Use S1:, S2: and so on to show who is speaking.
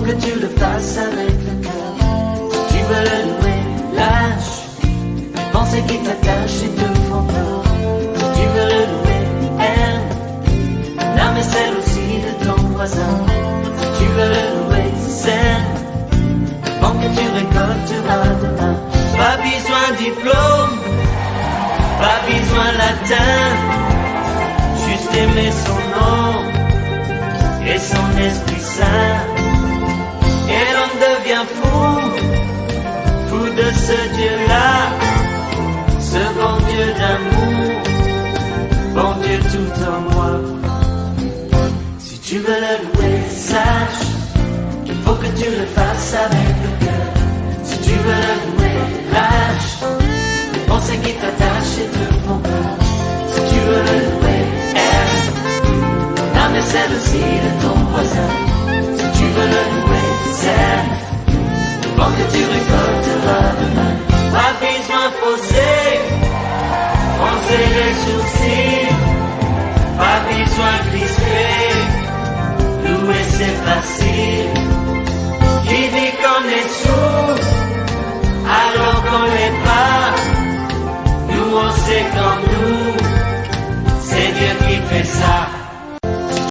S1: que tu le fasses avec le cœur. Si tu veux le louer, lâche les pensées qui t'attachent et te font peur. Si tu veux le louer, aime l'âme et celle aussi de ton voisin. Si tu veux le louer, sème avant que tu récolteras demain. Pas besoin de diplôme, pas besoin de latin, juste aimer son nom et son esprit saint. Et l'homme devient fou, fou de ce Dieu-là, ce bon Dieu d'amour, bon Dieu tout en moi. Si tu veux le louer, sache qu'il faut que tu le fasses avec le cœur. Si tu veux le louer, lâche les pensées qui t'attachent et te font peur. Si tu veux le louer, aime l'âme et celle aussi de ton voisin. Si tu veux le louer, sème avant que tu récolteras demain. Pas besoin de fausser, froncer les sourcils, pas besoin de crisper, louer c'est facile. Qui dit qu'on est sourd alors qu'on l'est pas? Nous on sait qu'en nous, c'est Dieu qui fait ça.